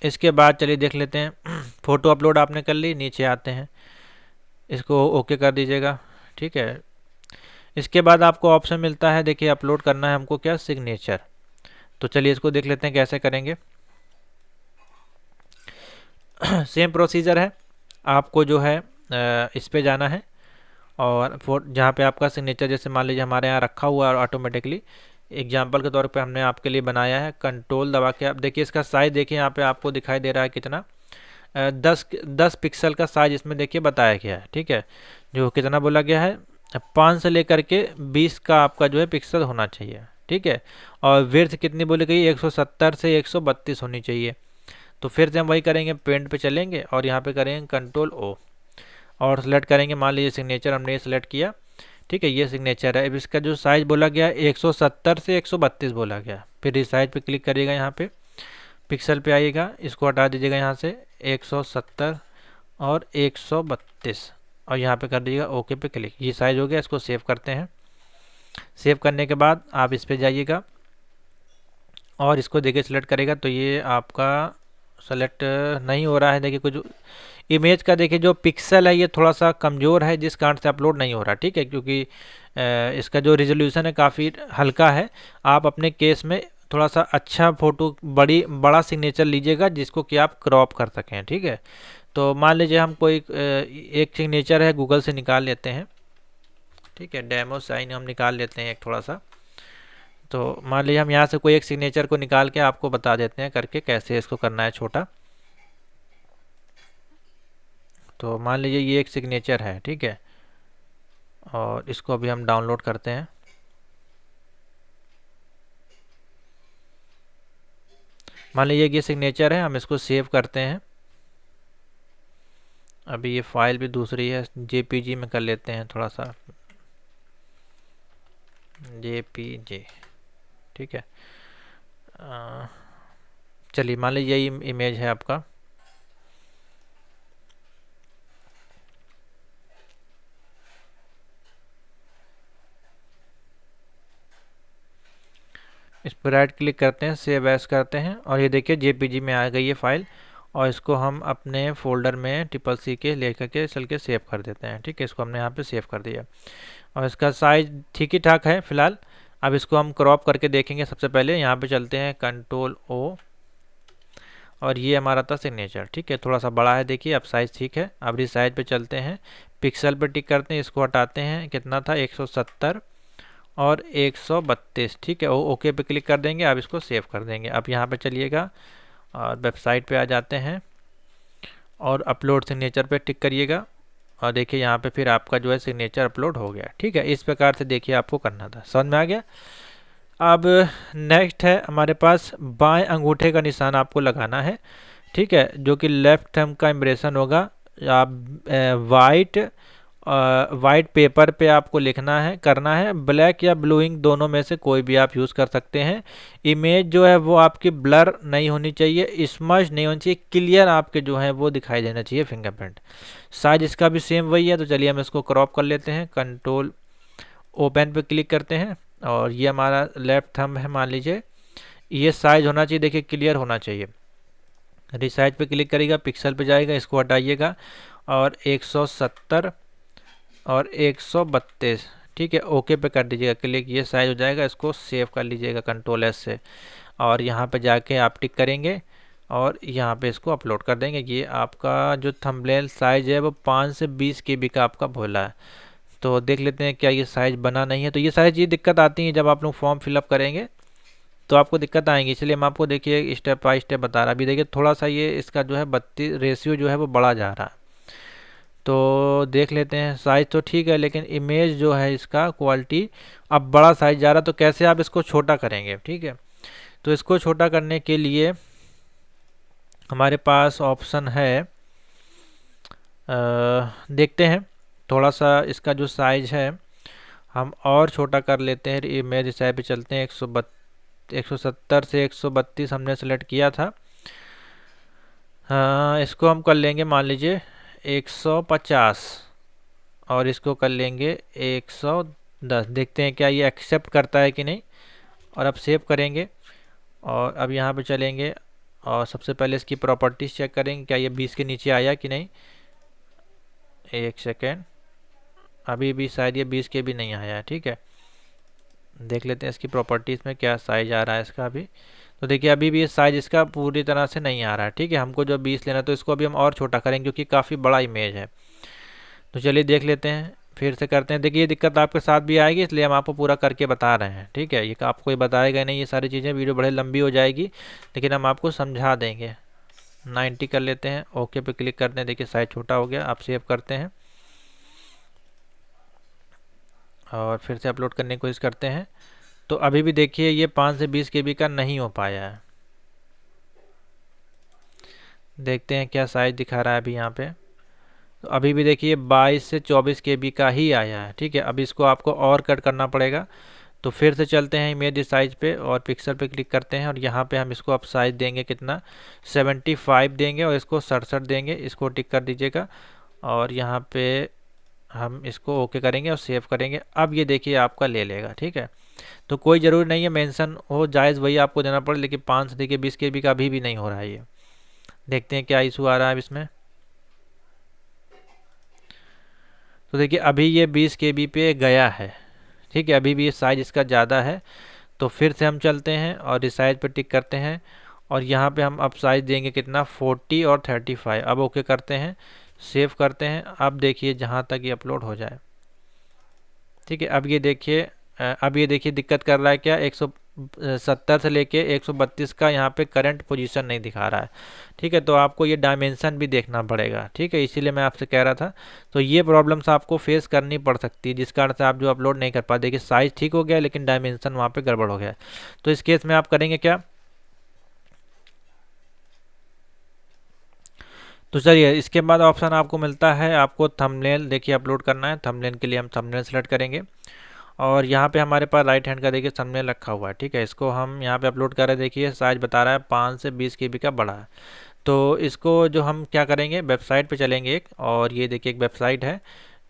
इसके बाद चलिए देख लेते हैं फ़ोटो अपलोड आपने कर ली, नीचे आते हैं, इसको ओके कर दीजिएगा, ठीक है। इसके बाद आपको ऑप्शन मिलता है, देखिए अपलोड करना है हमको क्या, सिग्नेचर। तो चलिए इसको देख लेते हैं कैसे करेंगे। सेम प्रोसीजर है, आपको जो है इस पे जाना है, और जहाँ पे आपका सिग्नेचर जैसे मान लीजिए हमारे यहाँ रखा हुआ है ऑटोमेटिकली, एग्जाम्पल के तौर पे हमने आपके लिए बनाया है, कंट्रोल दबा के आप देखिए इसका साइज़ देखिए यहाँ पे आपको दिखाई दे रहा है कितना, 10 पिक्सल का साइज इसमें देखिए बताया गया है, ठीक है। जो कितना बोला गया है, 5 से लेकर के 20 का आपका जो है पिक्सल होना चाहिए, ठीक है। और विड्थ कितनी बोली गई, 170 से 132 होनी चाहिए। तो फिर से हम वही करेंगे, पेंट पे चलेंगे और यहाँ पे करेंगे कंट्रोल ओ, और सेलेक्ट करेंगे, मान लीजिए सिग्नेचर हमने ये सेलेक्ट किया, ठीक है। ये सिग्नेचर है। अब इसका जो साइज़ बोला गया 170 से 132 बोला गया, फिर इस साइज पे क्लिक करिएगा, यहाँ पे पिक्सल पे आइएगा, इसको हटा दीजिएगा यहाँ से 170 और 132, और यहाँ पे कर दीजिएगा ओके पे क्लिक। ये साइज़ हो गया, इसको सेव करते हैं। सेव करने के बाद आप इस पर जाइएगा और इसको देखिए सिलेक्ट करेगा, तो ये आपका सेलेक्ट नहीं हो रहा है। देखिए कुछ इमेज का देखिए जो पिक्सल है ये थोड़ा सा कमज़ोर है, जिस कारण से अपलोड नहीं हो रहा, ठीक है, क्योंकि इसका जो रिजोल्यूशन है काफ़ी हल्का है। आप अपने केस में थोड़ा सा अच्छा फ़ोटो बड़ा सिग्नेचर लीजिएगा जिसको कि आप क्रॉप कर सकें, ठीक है। तो मान लीजिए हम कोई एक सिग्नेचर है गूगल से निकाल लेते हैं, ठीक है, डेमो साइन हम निकाल लेते हैं एक थोड़ा सा। तो मान लीजिए हम यहाँ से कोई एक सिग्नेचर को निकाल के आपको बता देते हैं करके कैसे इसको करना है छोटा। तो मान लीजिए ये एक सिग्नेचर है, ठीक है, और इसको अभी हम डाउनलोड करते हैं। मान लीजिए ये सिग्नेचर है, हम इसको सेव करते हैं। अभी ये फाइल भी दूसरी है, जेपीजी में कर लेते हैं थोड़ा सा, जेपीजी, ठीक है। चलिए मान लीजिए यही इमेज है आपका, इस पर राइट क्लिक करते हैं, सेव एज करते हैं, और ये देखिए जेपीजी में आ गई है फाइल, और इसको हम अपने फोल्डर में CCC के लेकर के चल के सेव कर देते हैं, ठीक है। इसको हमने यहाँ पे सेव कर दिया, और इसका साइज ठीक ही ठाक है फिलहाल। अब इसको हम क्रॉप करके देखेंगे। सबसे पहले यहाँ पे चलते हैं कंट्रोल ओ, और ये हमारा था सिग्नेचर, ठीक है, थोड़ा सा बड़ा है देखिए, अब साइज़ ठीक है। अब रिसाइज पे चलते हैं, पिक्सल पे टिक करते हैं, इसको हटाते हैं, कितना था 170 और 132, ठीक है। ओके पे क्लिक कर देंगे, अब इसको सेव कर देंगे। अब यहाँ पे चलिएगा और वेबसाइट पे आ जाते हैं और अपलोड सिग्नेचर पे टिक करिएगा, और देखिए यहाँ पे फिर आपका जो है सिग्नेचर अपलोड हो गया, ठीक है। इस प्रकार से देखिए आपको करना था, समझ में आ गया। अब नेक्स्ट है हमारे पास बाएं अंगूठे का निशान आपको लगाना है, ठीक है, जो कि लेफ्ट थंब का इम्प्रेशन होगा। आप वाइट पेपर पे आपको लिखना है, करना है। ब्लैक या ब्लूइंग दोनों में से कोई भी आप यूज़ कर सकते हैं। इमेज जो है वो आपकी ब्लर नहीं होनी चाहिए, स्मज नहीं होनी चाहिए, क्लियर आपके जो है वो दिखाई देना चाहिए फिंगरप्रिंट। साइज इसका भी सेम वही है। तो चलिए हम इसको क्रॉप कर लेते हैं, कंट्रोल ओपन पे क्लिक करते हैं, और ये हमारा लेफ्ट थंब है मान लीजिए। ये साइज होना चाहिए, देखिए क्लियर होना चाहिए। रिसाइज पे क्लिक करिएगा, पिक्सल पे जाएगा, इसको हटाइएगा, और 170 और 132, ठीक है, ओके पे कर दीजिएगा क्लिक। ये साइज हो जाएगा, इसको सेव कर लीजिएगा कंट्रोल एस से, और यहाँ पे जाके आप टिक करेंगे, और यहाँ पे इसको अपलोड कर देंगे। ये आपका जो थंबनेल साइज़ है वो 5 से 20 KB का आपका बोला है। तो देख लेते हैं क्या ये साइज़ बना नहीं है। तो ये सारी चीज़ दिक्कत आती है जब आप लोग फॉर्म फिलअप करेंगे तो आपको दिक्कत आएंगी, इसलिए मैं आपको देखिए स्टेप बाय स्टेप बता रहा। अभी देखिए थोड़ा सा ये इसका जो है 32 रेशियो जो है वो बढ़ा जा रहा है। तो देख लेते हैं, साइज़ तो ठीक है लेकिन इमेज जो है इसका क्वालिटी अब बड़ा साइज़ जा रहा है। तो कैसे आप इसको छोटा करेंगे, ठीक है। तो इसको छोटा करने के लिए हमारे पास ऑप्शन है, देखते हैं थोड़ा सा इसका जो साइज़ है हम और छोटा कर लेते हैं। इमेज साइज पे चलते हैं, 170 से 132 हमने सेलेक्ट किया था। हाँ, इसको हम कर लेंगे मान लीजिए 150 और इसको कर लेंगे 110। देखते हैं क्या ये एक्सेप्ट करता है कि नहीं। और अब सेव करेंगे और अब यहाँ पे चलेंगे और सबसे पहले इसकी प्रॉपर्टीज़ चेक करेंगे क्या ये 20 के नीचे आया कि नहीं। एक सेकेंड, अभी भी शायद ये 20 के भी नहीं आया है, ठीक है। देख लेते हैं इसकी प्रॉपर्टीज़ में क्या साइज आ रहा है इसका अभी। तो देखिए अभी भी ये साइज इसका पूरी तरह से नहीं आ रहा है, ठीक है। हमको जो 20 लेना तो इसको अभी हम और छोटा करेंगे क्योंकि काफ़ी बड़ा इमेज है। तो चलिए देख लेते हैं, फिर से करते हैं। देखिए ये दिक्कत आपके साथ भी आएगी इसलिए हम आपको पूरा करके बता रहे हैं, ठीक है। ये आपको ये बताएगा नहीं, ये सारी चीज़ें वीडियो बड़े लंबी हो जाएगी लेकिन हम आपको समझा देंगे। 90 कर लेते हैं, ओके पे क्लिक करते हैं। देखिए साइज छोटा हो गया। आप सेव करते हैं और फिर से अपलोड करने की कोशिश करते हैं। तो अभी भी देखिए ये 5 से 20 KB का नहीं हो पाया है। देखते हैं क्या साइज दिखा रहा है अभी यहाँ पे। तो अभी भी देखिए 22 से 24 KB का ही आया है, ठीक है। अब इसको आपको और कट करना पड़ेगा। तो फिर से चलते हैं इमेज साइज पे और पिक्सल पे क्लिक करते हैं और यहाँ पे हम इसको अब साइज देंगे कितना, 75 देंगे और इसको 67 देंगे। इसको टिक कर दीजिएगा और यहाँ पे हम इसको ओके करेंगे और सेव करेंगे। अब ये देखिए आपका ले लेगा, ठीक है। तो कोई ज़रूरी नहीं है मेंशन हो, जायज़ वही आपको देना पड़े, लेकिन 5 से देखिए 20 KB का अभी भी नहीं हो रहा है ये। देखते हैं क्या इशू आ रहा है अब इसमें। तो देखिए अभी ये 20 KB पे गया है, ठीक है। अभी भी ये साइज़ इसका ज़्यादा है। तो फिर से हम चलते हैं और इस साइज़ पे टिक करते हैं और यहाँ पे हम अब साइज़ देंगे कितना, 40 और 35। अब ओके करते हैं, सेव करते हैं। अब देखिए जहाँ तक ये अपलोड हो जाए, ठीक है। अब ये देखिए दिक्कत कर रहा है क्या, 170 से लेके 132 का यहाँ पे करंट पोजीशन नहीं दिखा रहा है, ठीक है। तो आपको ये डायमेंशन भी देखना पड़ेगा, ठीक है। इसीलिए मैं आपसे कह रहा था। तो ये प्रॉब्लम्स आपको फेस करनी पड़ सकती है जिस कारण से आप जो अपलोड नहीं कर पाते। देखिए साइज़ ठीक हो गया लेकिन डायमेंशन वहाँ पे गड़बड़ हो गया। तो इस केस में आप करेंगे क्या, तो चलिए इसके बाद ऑप्शन आपको मिलता है, आपको थंबनेल देखिए अपलोड करना है। थंबनेल के लिए हम थंबनेल सेलेक्ट करेंगे और यहाँ पे हमारे पास राइट हैंड का देखिए थंबनेल रखा हुआ है, ठीक है। इसको हम यहाँ पे अपलोड कर रहे हैं। देखिए साइज बता रहा है 5 से 20 KB का बड़ा है। तो इसको जो हम क्या करेंगे, वेबसाइट पे चलेंगे एक, और ये देखिए एक वेबसाइट है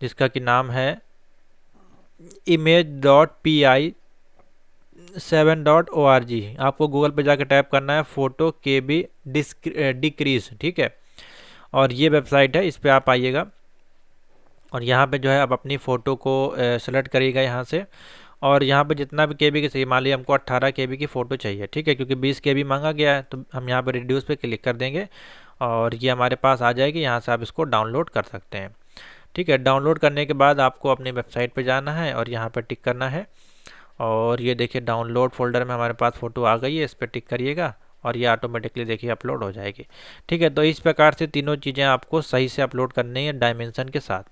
जिसका कि नाम है image.pi7.org। आपको गूगल पे जाकर टाइप करना है फोटो KB डिक्रीज, ठीक है। और ये वेबसाइट है, इस पर आप आइएगा और यहाँ पे जो है आप अपनी फ़ोटो को सेलेक्ट करिएगा यहाँ से। और यहाँ पे जितना भी KB की चाहिए, मान लीजिए हमको 18 KB की फ़ोटो चाहिए, ठीक है, क्योंकि 20 KB मांगा गया है। तो हम यहाँ पे रिड्यूस पे क्लिक कर देंगे और ये हमारे पास आ जाएगी। यहाँ से आप इसको डाउनलोड कर सकते हैं, ठीक है। डाउनलोड करने के बाद आपको अपनी वेबसाइट पर जाना है और यहाँ पर टिक करना है और ये देखिए डाउनलोड फोल्डर में हमारे पास फ़ोटो आ गई है। इस पर टिक करिएगा और ये ऑटोमेटिकली देखिए अपलोड हो जाएगी, ठीक है। तो इस प्रकार से तीनों चीज़ें आपको सही से अपलोड करनी है डायमेंशन के साथ।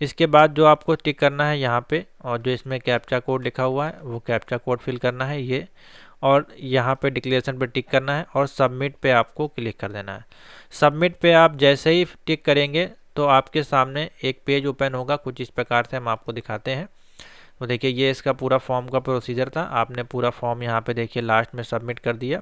इसके बाद जो आपको टिक करना है यहाँ पे, और जो इसमें कैप्चा कोड लिखा हुआ है वो कैप्चा कोड फिल करना है ये, और यहाँ पे डिक्लेरेशन पे टिक करना है और सबमिट पे आपको क्लिक कर देना है। सबमिट पे आप जैसे ही टिक करेंगे तो आपके सामने एक पेज ओपन होगा। कुछ इस प्रकार से हम आपको दिखाते हैं। तो देखिए ये इसका पूरा फॉर्म का प्रोसीजर था। आपने पूरा फॉर्म यहाँ पे देखिए लास्ट में सबमिट कर दिया।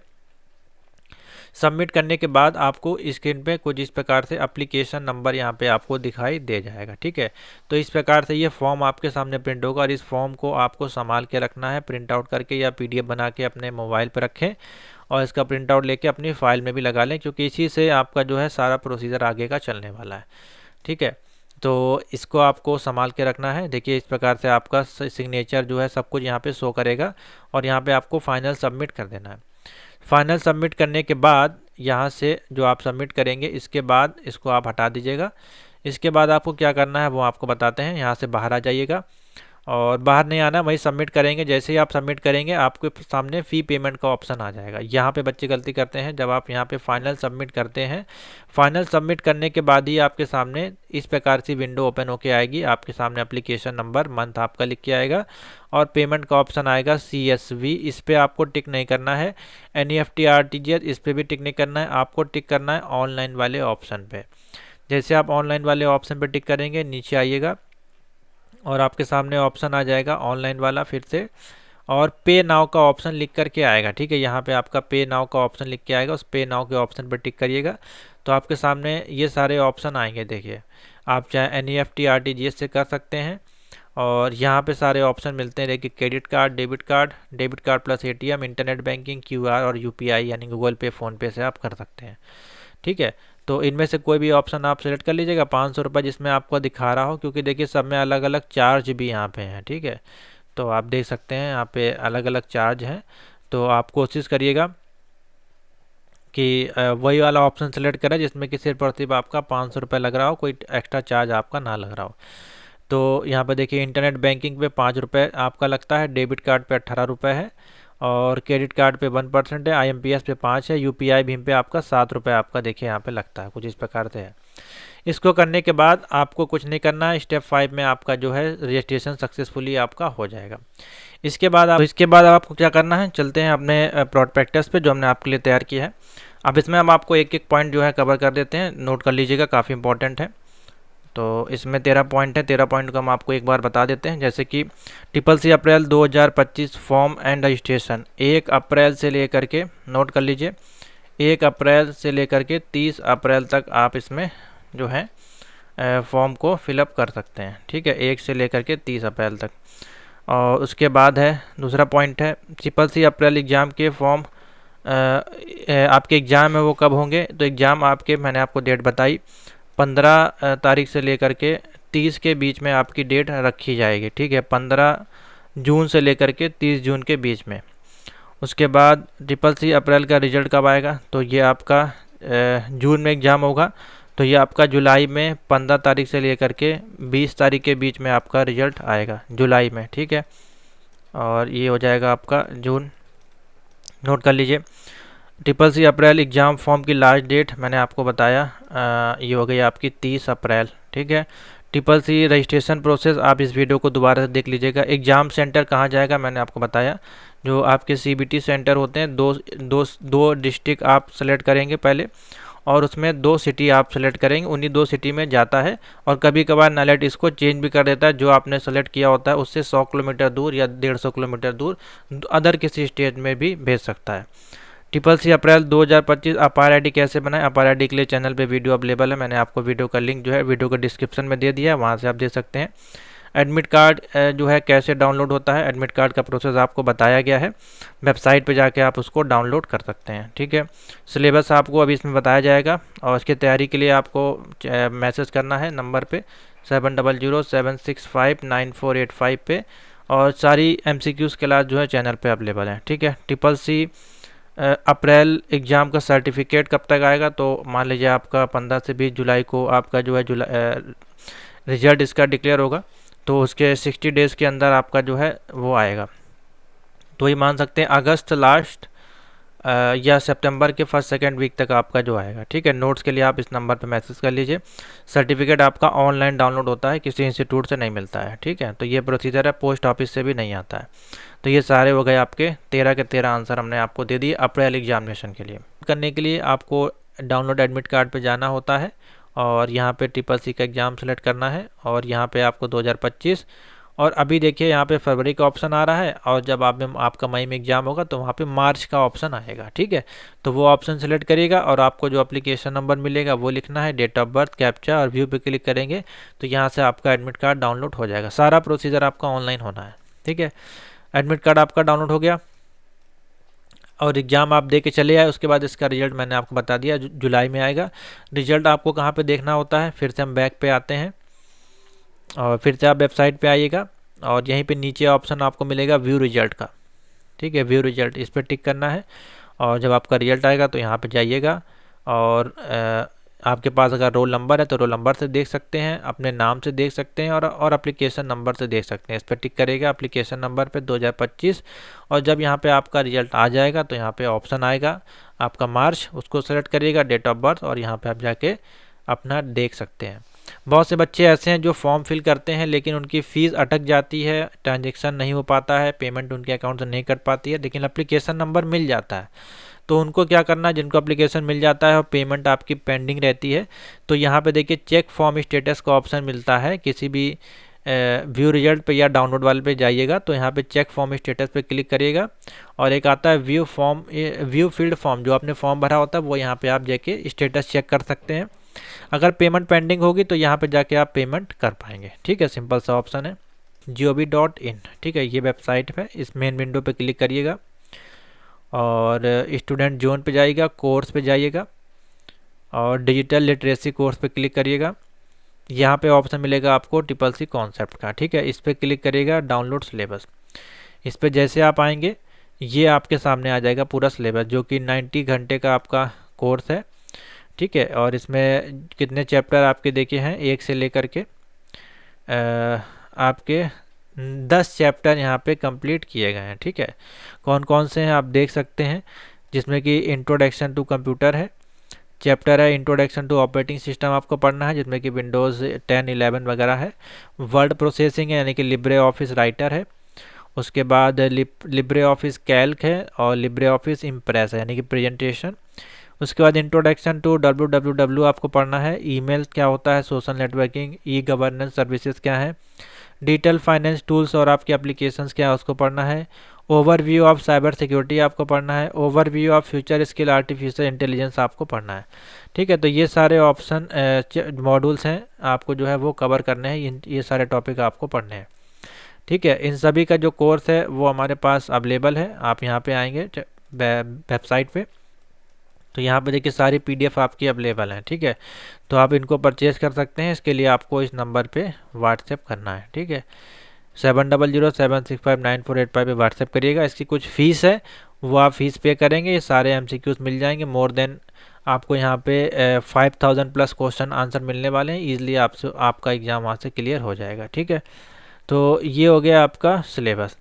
सबमिट करने के बाद आपको स्क्रीन पे कुछ इस प्रकार से एप्लीकेशन नंबर यहाँ पे आपको दिखाई दे जाएगा, ठीक है। तो इस प्रकार से ये फॉर्म आपके सामने प्रिंट होगा और इस फॉर्म को आपको संभाल के रखना है, प्रिंट आउट करके या PDF बना के अपने मोबाइल पर रखें और इसका प्रिंट आउट लेके अपनी फाइल में भी लगा लें, क्योंकि इसी से आपका जो है सारा प्रोसीजर आगे का चलने वाला है, ठीक है। तो इसको आपको संभाल के रखना है। देखिए इस प्रकार से आपका सिग्नेचर जो है सब कुछ यहाँ पे शो करेगा और यहाँ पे आपको फाइनल सबमिट कर देना है। फाइनल सबमिट करने के बाद यहाँ से जो आप सबमिट करेंगे इसके बाद इसको आप हटा दीजिएगा। इसके बाद आपको क्या करना है वो आपको बताते हैं। यहाँ से बाहर आ जाइएगा और बाहर नहीं आना, वही सबमिट करेंगे। जैसे ही आप सबमिट करेंगे आपके सामने फ़ी पेमेंट का ऑप्शन आ जाएगा। यहाँ पे बच्चे गलती करते हैं, जब आप यहाँ पे फाइनल सबमिट करते हैं, फाइनल सबमिट करने के बाद ही आपके सामने इस प्रकार से विंडो ओपन होके आएगी। आपके सामने एप्लीकेशन नंबर, मंथ आपका लिख के आएगा और पेमेंट का ऑप्शन आएगा CSV। इस पर आपको टिक नहीं करना है। NEFT RTGS इस पर भी टिक नहीं करना है, आपको टिक करना है ऑनलाइन वाले ऑप्शन पे। जैसे आप ऑनलाइन वाले ऑप्शन पे टिक करेंगे, नीचे आइएगा और आपके सामने ऑप्शन आ जाएगा ऑनलाइन वाला फिर से, और पे नाउ का ऑप्शन लिख करके आएगा। ठीक है, यहाँ पे आपका पे नाउ का ऑप्शन लिख के आएगा, उस पे नाउ के ऑप्शन पर टिक करिएगा तो आपके सामने ये सारे ऑप्शन आएंगे। देखिए, आप चाहे NEFT RTGS से कर सकते हैं और यहाँ पे सारे ऑप्शन मिलते हैं। देखिए, credit card, debit card plus ATM, internet banking, QR और UPI यानी गूगल पे, फ़ोनपे से आप कर सकते हैं। ठीक है, तो इनमें से कोई भी ऑप्शन आप सेलेक्ट कर लीजिएगा। 500 रुपये जिसमें आपको दिखा रहा हो, क्योंकि देखिए सब में अलग अलग चार्ज भी यहाँ पे हैं। ठीक है, तो आप देख सकते हैं यहाँ पे अलग अलग चार्ज हैं। तो आप कोशिश करिएगा कि वही वाला ऑप्शन सेलेक्ट करें जिसमें कि सिर्फ और सिर्फ आपका 500 रुपये लग रहा हो, कोई एक्स्ट्रा चार्ज आपका ना लग रहा हो। तो यहाँ पे देखिए, इंटरनेट बैंकिंग पे 5 रुपये आपका लगता है, डेबिट कार्ड पे 18 रुपये है और क्रेडिट कार्ड पे 1% है, IMPS पे 5 है, UPI भीम पे आपका 7 रुपये आपका देखिए यहाँ पे लगता है, कुछ इस प्रकार से है। इसको करने के बाद आपको कुछ नहीं करना है। स्टेप 5 में आपका जो है रजिस्ट्रेशन सक्सेसफुली आपका हो जाएगा। इसके बाद आपको क्या करना है, चलते हैं अपने प्रोस्पेक्टस पे जो हमने आपके लिए तैयार किया है। अब इसमें हम आपको एक एक पॉइंट जो है कवर कर देते हैं, नोट कर लीजिएगा, काफ़ी इंपॉर्टेंट है। तो इसमें 13 पॉइंट है, 13 पॉइंट को हम आपको एक बार बता देते हैं। जैसे कि CCC April 2025 form and registration 1 अप्रैल से लेकर के, नोट कर लीजिए, 1 अप्रैल से लेकर के 30 अप्रैल तक आप इसमें जो है फॉर्म को फिलअप कर सकते हैं। ठीक है, 1 से लेकर के 30 अप्रैल तक। और उसके बाद है दूसरा पॉइंट है, CCC अप्रैल एग्ज़ाम के फॉर्म, आपके एग्ज़ाम है वो कब होंगे, तो एग्ज़ाम आपके, मैंने आपको डेट बताई, 15 तारीख से लेकर के 30 के बीच में आपकी डेट रखी जाएगी। ठीक है, 15 जून से लेकर के 30 जून के बीच में। उसके बाद CCC अप्रैल का रिज़ल्ट कब आएगा, तो ये आपका जून में एग्ज़ाम होगा, तो ये आपका जुलाई में 15 तारीख से लेकर के 20 तारीख के बीच में आपका रिज़ल्ट आएगा जुलाई में। ठीक है, और ये हो जाएगा आपका जून, नोट कर लीजिए। CCC अप्रैल एग्ज़ाम फॉर्म की लास्ट डेट मैंने आपको बताया, ये हो गई आपकी 30 अप्रैल। ठीक है, CCC रजिस्ट्रेशन प्रोसेस आप इस वीडियो को दोबारा से देख लीजिएगा। एग्ज़ाम सेंटर कहाँ जाएगा मैंने आपको बताया, जो आपके CBT सेंटर होते हैं, दो डिस्ट्रिक्ट आप सेलेक्ट करेंगे पहले, और उसमें 2 सिटी आप सेलेक्ट करेंगे, उन्हीं 2 सिटी में जाता है। और कभी कभार NALED इसको चेंज भी कर देता है, जो आपने सेलेक्ट किया होता है उससे 100 किलोमीटर दूर या 150 किलोमीटर दूर अदर किसी स्टेट में भी भेज सकता है। CCC अप्रैल 2025 अपार ID कैसे बनाएं, अपार ID के लिए चैनल पे वीडियो अवेलेबल है, मैंने आपको वीडियो का लिंक जो है वीडियो के डिस्क्रिप्शन में दे दिया है, वहाँ से आप दे सकते हैं। एडमिट कार्ड जो है कैसे डाउनलोड होता है, एडमिट कार्ड का प्रोसेस आपको बताया गया है, वेबसाइट पे जाके आप उसको डाउनलोड कर सकते हैं। ठीक है, सिलेबस आपको अभी इसमें बताया जाएगा और इसकी तैयारी के लिए आपको मैसेज करना है नंबर पे 7007659485 पे, और सारी MCQs क्लास जो है चैनल पे अवेलेबल है। ठीक है, CCC अप्रैल एग्ज़ाम का सर्टिफिकेट कब तक आएगा, तो मान लीजिए आपका 15 से 20 जुलाई को आपका जो है रिजल्ट इसका डिक्लेयर होगा, तो उसके 60 डेज़ के अंदर आपका जो है वो आएगा। तो ये मान सकते हैं अगस्त लास्ट या सितंबर के फर्स्ट सेकंड वीक तक आपका जो आएगा। ठीक है, नोट्स के लिए आप इस नंबर पे मैसेज कर लीजिए। सर्टिफिकेट आपका ऑनलाइन डाउनलोड होता है, किसी इंस्टीट्यूट से नहीं मिलता है। ठीक है, तो ये प्रोसीजर है, पोस्ट ऑफिस से भी नहीं आता है। तो ये सारे हो गए आपके 13 के 13 आंसर हमने आपको दे दिए अप्रैल एग्जामिनेशन के लिए। करने के लिए आपको डाउनलोड एडमिट कार्ड पे जाना होता है और यहाँ पे CCC का एग्ज़ाम सेलेक्ट करना है और यहाँ पे आपको 2025, और अभी देखिए यहाँ पे फरवरी का ऑप्शन आ रहा है, और जब आपका मई में एग्ज़ाम होगा तो वहाँ पे मार्च का ऑप्शन आएगा। ठीक है, तो वो ऑप्शन सेलेक्ट करिएगा और आपको जो एप्लीकेशन नंबर मिलेगा वो लिखना है, डेट ऑफ बर्थ, कैप्चा, और व्यू पे क्लिक करेंगे तो यहाँ से आपका एडमिट कार्ड डाउनलोड हो जाएगा। सारा प्रोसीजर आपका ऑनलाइन होना है। ठीक है, एडमिट कार्ड आपका डाउनलोड हो गया और एग्ज़ाम आप दे के चले आए, उसके बाद इसका रिजल्ट मैंने आपको बता दिया जुलाई में आएगा। रिजल्ट आपको कहाँ पे देखना होता है, फिर से हम बैक पे आते हैं और फिर से आप वेबसाइट पे आइएगा और यहीं पे नीचे ऑप्शन आपको मिलेगा व्यू रिजल्ट का। ठीक है, व्यू रिजल्ट, इस पर टिक करना है और जब आपका रिजल्ट आएगा तो यहाँ पे जाइएगा और आपके पास अगर रोल नंबर है तो रोल नंबर से देख सकते हैं, अपने नाम से देख सकते हैं और एप्लीकेशन नंबर से देख सकते हैं। इस पर टिक करेगा एप्लीकेशन नंबर पे 2025 और जब यहाँ पे आपका रिजल्ट आ जाएगा तो यहाँ पे ऑप्शन आएगा आपका मार्च, उसको सेलेक्ट करिएगा, डेट ऑफ बर्थ, और यहाँ पे आप जाके अपना देख सकते हैं। बहुत से बच्चे ऐसे हैं जो फॉर्म फिल करते हैं लेकिन उनकी फ़ीस अटक जाती है, ट्रांजेक्शन नहीं हो पाता है, पेमेंट उनके अकाउंट से नहीं कट पाती है, लेकिन एप्लीकेशन नंबर मिल जाता है। तो उनको क्या करना है, जिनको एप्लीकेशन मिल जाता है और पेमेंट आपकी पेंडिंग रहती है, तो यहाँ पे देखिए चेक फॉर्म स्टेटस का ऑप्शन मिलता है। किसी भी व्यू रिजल्ट पे या डाउनलोड वाले पे जाइएगा तो यहाँ पे चेक फॉर्म स्टेटस पे क्लिक करिएगा और एक आता है व्यू फील्ड फॉर्म, जो आपने फॉर्म भरा होता है वो यहाँ पे आप जाके स्टेटस चेक कर सकते हैं। अगर पेमेंट पेंडिंग होगी तो यहाँ पे जाके आप पेमेंट कर पाएंगे। ठीक है, सिंपल सा ऑप्शन है gov.in। ठीक है, ये वेबसाइट है, इस मेन विंडो पे क्लिक करिएगा और स्टूडेंट जोन पे जाइएगा, कोर्स पे जाइएगा और डिजिटल लिटरेसी कोर्स पे क्लिक करिएगा। यहाँ पे ऑप्शन मिलेगा आपको ट्रिपल सी कॉन्सेप्ट का। ठीक है, इस पर क्लिक करिएगा, डाउनलोड सिलेबस। इस पर जैसे आप आएंगे ये आपके सामने आ जाएगा पूरा सिलेबस, जो कि 90 घंटे का आपका कोर्स है। ठीक है, और इसमें कितने चैप्टर आपके देखे हैं, 1 से लेकर के आपके 10 चैप्टर यहाँ पे कंप्लीट किए गए हैं। ठीक है, कौन कौन से हैं आप देख सकते हैं, जिसमें कि इंट्रोडक्शन टू कंप्यूटर है, चैप्टर है इंट्रोडक्शन टू ऑपरेटिंग सिस्टम आपको पढ़ना है, जिसमें कि विंडोज़ 10, 11 वगैरह है। वर्ड प्रोसेसिंग है, यानी कि लिब्रे ऑफिस राइटर है। उसके बाद लिब्रे ऑफिस कैल्क है और लिब्रे ऑफिस इम्प्रेस है, यानी कि प्रेजेंटेशन। उसके बाद इंट्रोडक्शन टू www आपको पढ़ना है, ईमेल क्या होता है, social networking, e governance services क्या है, डिजिटल फाइनेंस टूल्स और आपके एप्लीकेशंस क्या है उसको पढ़ना है, ओवरव्यू ऑफ साइबर सिक्योरिटी आपको पढ़ना है, overview of future skill artificial intelligence आपको पढ़ना है। ठीक है, तो ये सारे ऑप्शन मॉड्यूल्स हैं, आपको जो है वो कवर करने हैं, ये सारे टॉपिक आपको पढ़ने हैं। ठीक है, इन सभी का जो कोर्स है वो हमारे पास अवेलेबल है। आप यहाँ पे आएंगे वेबसाइट पे तो यहाँ पे देखिए सारी PDF आपकी अवेलेबल हैं। ठीक है, तो आप इनको परचेज़ कर सकते हैं। इसके लिए आपको इस नंबर पे व्हाट्सएप करना है। ठीक है, 7007659485 पे व्हाट्सएप करिएगा। इसकी कुछ फ़ीस है, वो आप फीस पे करेंगे, ये सारे MCQs मिल जाएंगे। मोर देन आपको यहाँ पे 5000 प्लस क्वेश्चन आंसर मिलने वाले हैं। ईजिली आपका एग्ज़ाम वहाँ से क्लियर हो जाएगा। ठीक है, तो ये हो गया आपका सिलेबस।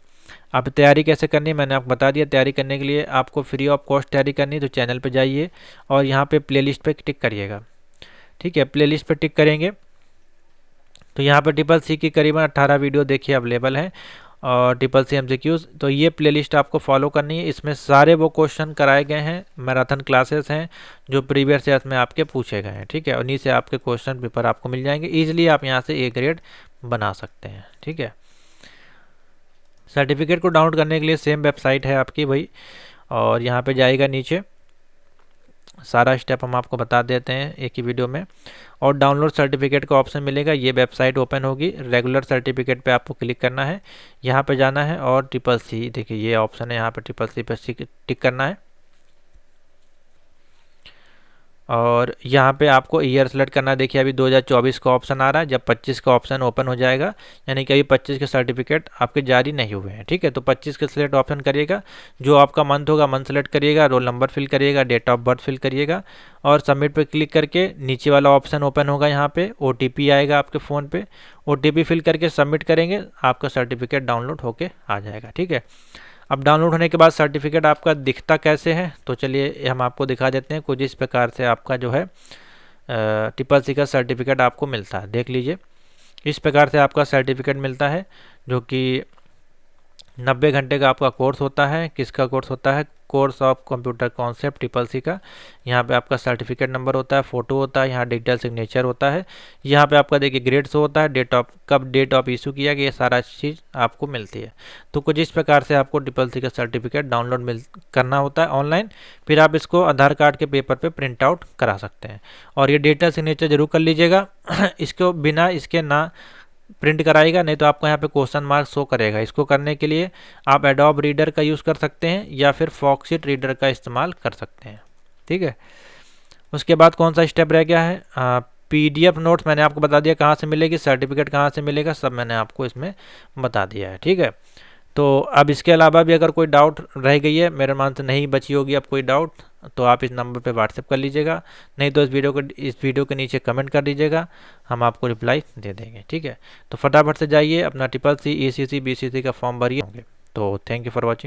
आप तैयारी कैसे करनी है मैंने आपको बता दिया। तैयारी करने के लिए आपको फ्री ऑफ कॉस्ट तैयारी करनी है तो चैनल पे जाइए और यहाँ पे प्लेलिस्ट पे टिक करिएगा। ठीक है, प्लेलिस्ट पे टिक करेंगे तो यहाँ पे ट्रिपल-सी की करीबन 18 वीडियो देखिए अवेलेबल हैं और ट्रिपल-सी MCQs। तो ये प्लेलिस्ट आपको फॉलो करनी है। इसमें सारे वो क्वेश्चन कराए गए हैं, मैराथन क्लासेस हैं जो प्रीवियस ईयर्स में आपके पूछे गए हैं। ठीक है, उन्हीं से आपके क्वेश्चन पेपर आपको मिल जाएंगे। ईजिली आप यहाँ से A ग्रेड बना सकते हैं। ठीक है, सर्टिफिकेट को डाउनलोड करने के लिए सेम वेबसाइट है आपकी वही, और यहाँ पे जाएगा नीचे, सारा स्टेप हम आपको बता देते हैं एक ही वीडियो में। और डाउनलोड सर्टिफिकेट का ऑप्शन मिलेगा, ये वेबसाइट ओपन होगी, रेगुलर सर्टिफिकेट पे आपको क्लिक करना है, यहाँ पे जाना है और ट्रिपल-सी देखिए ये ऑप्शन है, यहाँ पे ट्रिपल-सी पे टिक करना है और यहाँ पे आपको ईयर सेलेक्ट करना है। देखिए अभी 2024 का ऑप्शन आ रहा है, जब 25 का ऑप्शन ओपन हो जाएगा यानी कि अभी 25 के सर्टिफिकेट आपके जारी नहीं हुए हैं। ठीक है, तो 25 के सिलेक्ट ऑप्शन करिएगा, जो आपका मंथ होगा मंथ सेलेक्ट करिएगा, रोल नंबर फिल करिएगा, डेट ऑफ बर्थ फिल करिएगा और सबमिट पे क्लिक करके नीचे वाला ऑप्शन ओपन होगा। यहाँ पे OTP आएगा आपके फ़ोन पे, OTP फिल करके सबमिट करेंगे, आपका सर्टिफिकेट डाउनलोड होके आ जाएगा। ठीक है, अब डाउनलोड होने के बाद सर्टिफिकेट आपका दिखता कैसे है तो चलिए हम आपको दिखा देते हैं। कुछ इस प्रकार से आपका जो है ट्रिपल-सी का सर्टिफिकेट आपको मिलता है, देख लीजिए। इस प्रकार से आपका सर्टिफिकेट मिलता है, जो कि 90 घंटे का आपका कोर्स होता है। किसका कोर्स होता है? कोर्स ऑफ कंप्यूटर कॉन्सेप्ट ट्रिपल-सी का। यहाँ पे आपका सर्टिफिकेट नंबर होता है, फ़ोटो होता है, यहाँ डिजिटल सिग्नेचर होता है, यहाँ पे आपका देखिए ग्रेड शो होता है, डेट ऑफ इशू किया गया, ये सारा चीज़ आपको मिलती है। तो कुछ इस प्रकार से आपको ट्रिपल-सी का सर्टिफिकेट डाउनलोड करना होता है ऑनलाइन। फिर आप इसको आधार कार्ड के पेपर पे प्रिंट आउट करा सकते हैं और ये डिजिटल सिग्नेचर जरूर कर लीजिएगा। इसको बिना इसके ना प्रिंट कराएगा, नहीं तो आपको यहाँ पे क्वेश्चन मार्क शो करेगा। इसको करने के लिए आप एडोब रीडर का यूज़ कर सकते हैं या फिर फॉक्सिट रीडर का इस्तेमाल कर सकते हैं। ठीक है, उसके बाद कौन सा स्टेप रह गया है? PDF नोट्स मैंने आपको बता दिया कहाँ से मिलेगी, सर्टिफिकेट कहाँ से मिलेगा, सब मैंने आपको इसमें बता दिया है। ठीक है, तो अब इसके अलावा भी अगर कोई डाउट रह गई है, मेरे मान से नहीं बची होगी अब कोई डाउट, तो आप इस नंबर पे व्हाट्सएप कर लीजिएगा, नहीं तो इस वीडियो के नीचे कमेंट कर दीजिएगा, हम आपको रिप्लाई दे देंगे। ठीक है, तो फटाफट से जाइए अपना ट्रिपल सी, ECC, BCC का फॉर्म भरिए होंगे। तो थैंक यू फॉर वॉचिंग।